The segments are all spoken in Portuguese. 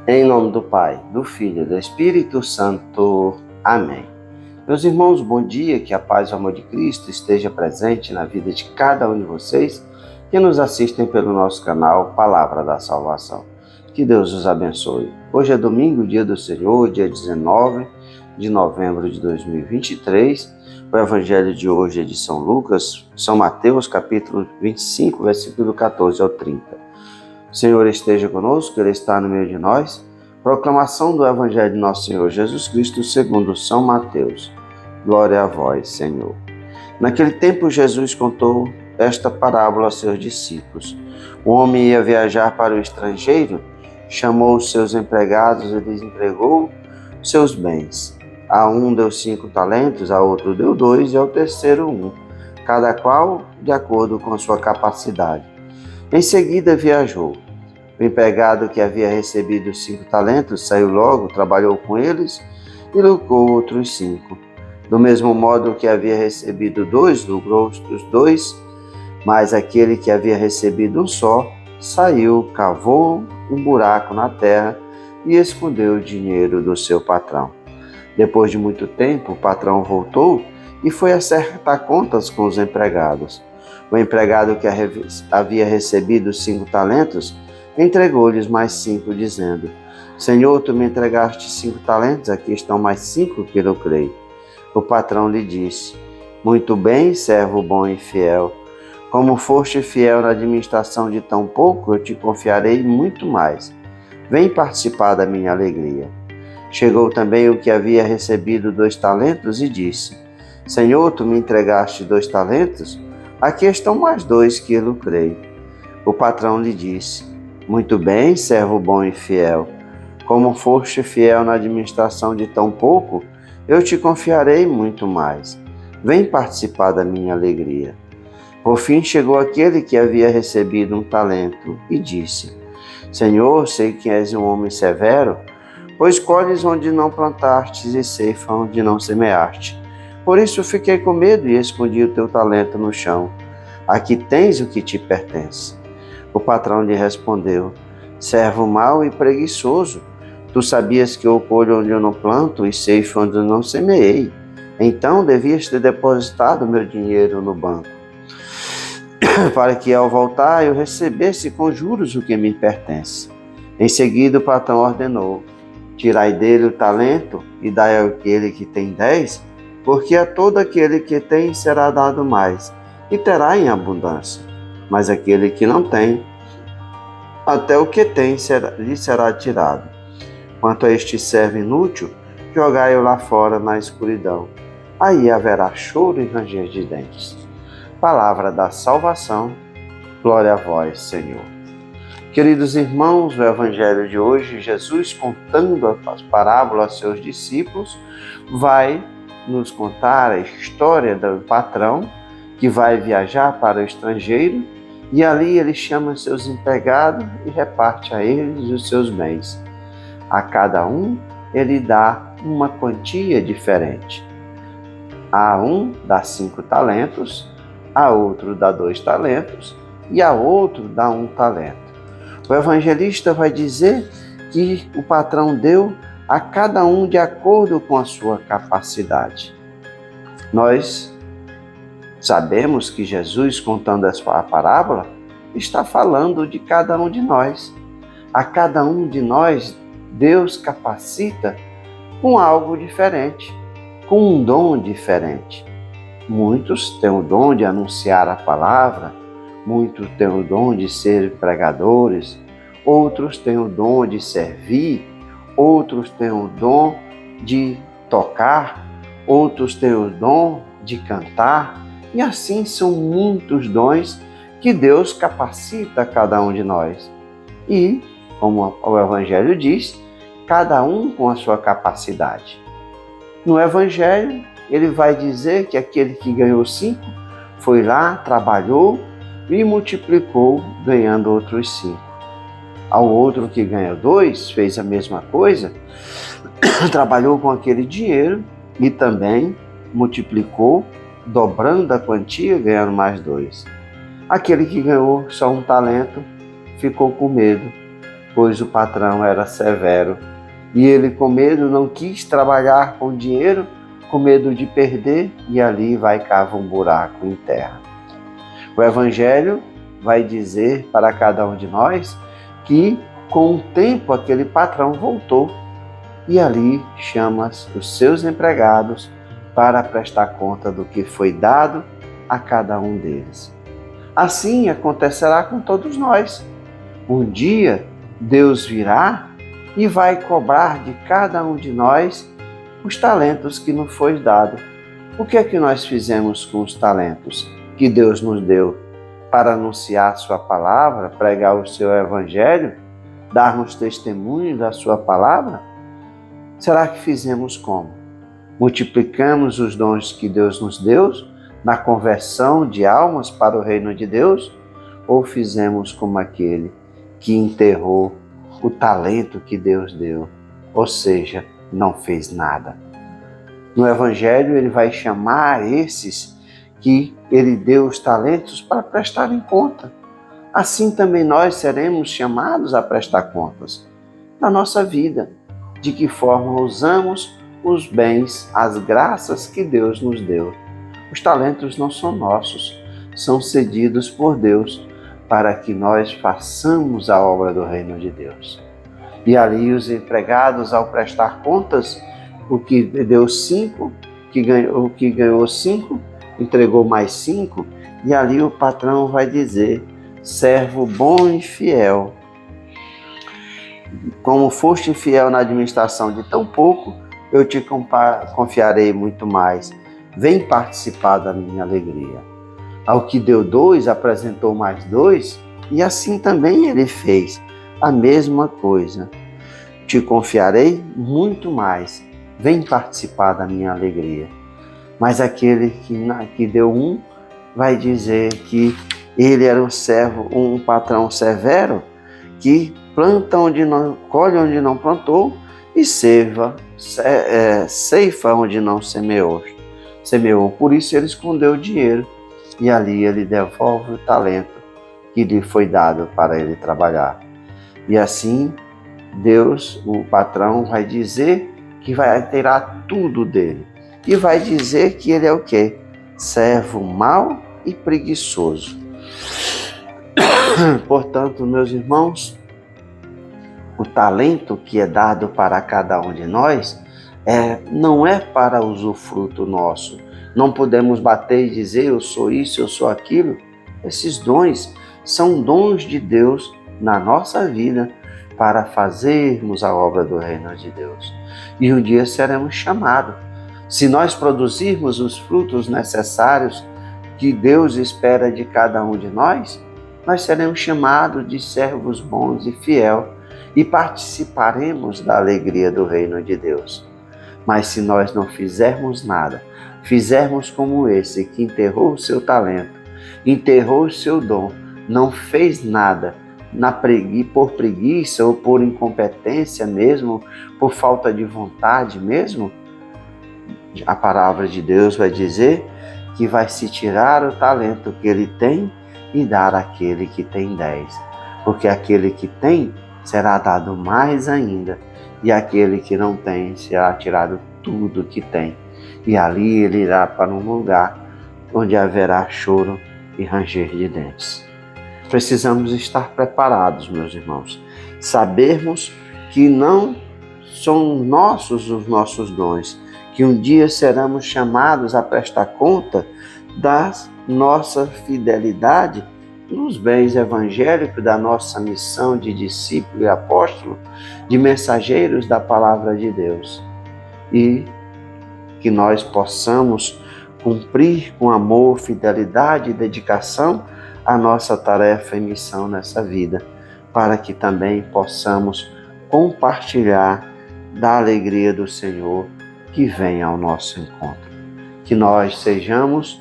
Em nome do Pai, do Filho e do Espírito Santo. Amém. Meus irmãos, bom dia, que a paz e o amor de Cristo esteja presente na vida de cada um de vocês que nos assistem pelo nosso canal Palavra da Salvação. Que Deus os abençoe. Hoje é domingo, dia do Senhor, dia 19 de novembro de 2023. O evangelho de hoje é de São Lucas, São Mateus, capítulo 25, versículo 14 ao 30. O Senhor esteja conosco, Ele está no meio de nós. Proclamação do Evangelho de nosso Senhor Jesus Cristo segundo São Mateus. Glória a vós, Senhor. Naquele tempo, Jesus contou esta parábola aos seus discípulos. Um homem ia viajar para o estrangeiro, chamou os seus empregados e lhes entregou seus bens. A um deu 5 talentos, a outro deu 2 e ao terceiro 1, cada qual de acordo com sua capacidade. Em seguida viajou. O empregado que havia recebido 5 talentos saiu logo, trabalhou com eles e lucrou outros 5. Do mesmo modo, o que havia recebido 2 lucrou os 2, mas aquele que havia recebido um só saiu, cavou um buraco na terra e escondeu o dinheiro do seu patrão. Depois de muito tempo, o patrão voltou e foi acertar contas com os empregados. O empregado que havia recebido 5 talentos entregou-lhes mais 5, dizendo: Senhor, tu me entregaste 5 talentos, aqui estão mais 5 que lucrei. O patrão lhe disse: Muito bem, servo bom e fiel. Como foste fiel na administração de tão pouco, eu te confiarei muito mais. Vem participar da minha alegria. Chegou também o que havia recebido 2 talentos e disse: Senhor, tu me entregaste 2 talentos, aqui estão mais 2 que lucrei. O patrão lhe disse: Muito bem, servo bom e fiel. Como foste fiel na administração de tão pouco, eu te confiarei muito mais. Vem participar da minha alegria. Por fim chegou aquele que havia recebido 1 talento e disse: Senhor, sei que és um homem severo, pois colhes onde não plantastes e ceifa onde não semeaste. Por isso fiquei com medo e escondi o teu talento no chão. Aqui tens o que te pertence. O patrão lhe respondeu: Servo mau e preguiçoso, tu sabias que eu colho onde eu não planto e ceifo onde eu não semeei. Então devias ter depositado meu dinheiro no banco, para que ao voltar eu recebesse com juros o que me pertence. Em seguida o patrão ordenou: Tirai dele o talento e dai àquele que tem 10, porque a todo aquele que tem será dado mais, e terá em abundância. Mas aquele que não tem, até o que tem lhe será tirado. Quanto a este servo inútil, jogai-o lá fora na escuridão. Aí haverá choro e ranger de dentes. Palavra da salvação. Glória a vós, Senhor. Queridos irmãos, o evangelho de hoje, Jesus contando as parábolas aos seus discípulos, vai nos contar a história do patrão que vai viajar para o estrangeiro e ali ele chama seus empregados e reparte a eles os seus bens. A cada um ele dá uma quantia diferente. A um dá 5 talentos, a outro dá 2 talentos e a outro dá 1 talento. O evangelista vai dizer que o patrão deu a cada um de acordo com a sua capacidade. Nós sabemos que Jesus, contando a parábola, está falando de cada um de nós. A cada um de nós, Deus capacita com algo diferente, com um dom diferente. Muitos têm o dom de anunciar a palavra, muitos têm o dom de ser pregadores, outros têm o dom de servir, outros têm o dom de tocar, outros têm o dom de cantar, e assim são muitos dons que Deus capacita a cada um de nós. E, como o Evangelho diz, cada um com a sua capacidade. No Evangelho, ele vai dizer que aquele que ganhou 5 foi lá, trabalhou e multiplicou, ganhando outros 5. Ao outro que ganhou 2, fez a mesma coisa, trabalhou com aquele dinheiro e também multiplicou, dobrando a quantia, ganhando mais 2. Aquele que ganhou só 1 talento ficou com medo, pois o patrão era severo. E ele, com medo, não quis trabalhar com dinheiro, com medo de perder, e ali vai cavar um buraco em terra. O Evangelho vai dizer para cada um de nós que, com o tempo, aquele patrão voltou e ali chama os seus empregados para prestar conta do que foi dado a cada um deles. Assim acontecerá com todos nós. Um dia, Deus virá e vai cobrar de cada um de nós os talentos que nos foi dado. O que é que nós fizemos com os talentos que Deus nos deu? Para anunciar a sua palavra, pregar o seu evangelho, darmos testemunho da sua palavra? Será que fizemos como? Multiplicamos os dons que Deus nos deu na conversão de almas para o reino de Deus? Ou fizemos como aquele que enterrou o talento que Deus deu, ou seja, não fez nada? No Evangelho ele vai chamar esses que ele deu os talentos para prestarem conta. Assim também nós seremos chamados a prestar contas na nossa vida, de que forma usamos os bens, as graças que Deus nos deu. Os talentos não são nossos, são cedidos por Deus para que nós façamos a obra do reino de Deus. E ali os empregados, ao prestar contas, o que deu 5, o que ganhou 5, entregou mais 5, e ali o patrão vai dizer: servo bom e fiel, como foste fiel na administração de tão pouco, eu te confiarei muito mais. Vem participar da minha alegria. Ao que deu 2, apresentou mais 2, e assim também ele fez a mesma coisa. Te confiarei muito mais. Vem participar da minha alegria. Mas aquele que deu 1 vai dizer que ele era um patrão severo, que planta onde não, colhe onde não plantou e ceifa onde não semeou. Por isso ele escondeu o dinheiro e ali ele devolve o talento que lhe foi dado para ele trabalhar. E assim Deus, o patrão, vai dizer que vai tirar tudo dele e vai dizer que ele é o quê? Servo mau e preguiçoso. Portanto, meus irmãos, o talento que é dado para cada um de nós não é para usufruto nosso. Não podemos bater e dizer eu sou isso, eu sou aquilo. Esses dons são dons de Deus na nossa vida para fazermos a obra do reino de Deus. E um dia seremos chamados. Se nós produzirmos os frutos necessários que Deus espera de cada um de nós seremos chamados de servos bons e fiel e participaremos da alegria do reino de Deus. Mas se nós não fizermos nada, fizermos como esse que enterrou o seu talento, enterrou o seu dom, não fez nada, por preguiça ou por incompetência mesmo, por falta de vontade mesmo, a palavra de Deus vai dizer que vai se tirar o talento que ele tem e dar àquele que tem 10. Porque aquele que tem será dado mais ainda, e aquele que não tem será tirado tudo que tem. E ali ele irá para um lugar onde haverá choro e ranger de dentes. Precisamos estar preparados, meus irmãos. Sabermos que não são nossos os nossos dons, que um dia seremos chamados a prestar conta da nossa fidelidade nos bens evangélicos, da nossa missão de discípulo e apóstolo, de mensageiros da palavra de Deus. E que nós possamos cumprir com amor, fidelidade e dedicação a nossa tarefa e missão nessa vida, para que também possamos compartilhar da alegria do Senhor que vem ao nosso encontro. Que nós sejamos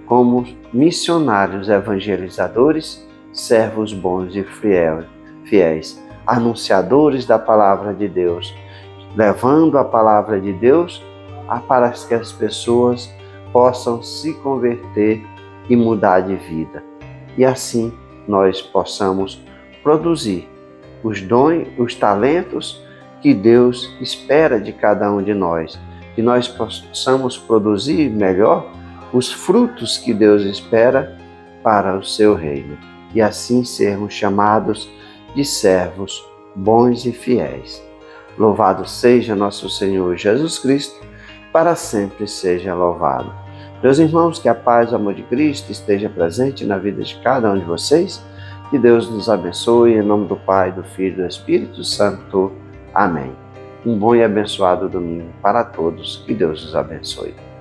como missionários evangelizadores, servos bons e fiéis, anunciadores da palavra de Deus, levando a palavra de Deus para que as pessoas possam se converter e mudar de vida. E assim nós possamos produzir os dons, os talentos que Deus espera de cada um de nós, que nós possamos produzir melhor os frutos que Deus espera para o seu reino, e assim sermos chamados de servos bons e fiéis. Louvado seja nosso Senhor Jesus Cristo, para sempre seja louvado. Meus irmãos, que a paz e o amor de Cristo esteja presente na vida de cada um de vocês, que Deus nos abençoe, em nome do Pai, do Filho e do Espírito Santo. Amém. Um bom e abençoado domingo para todos, que Deus os abençoe.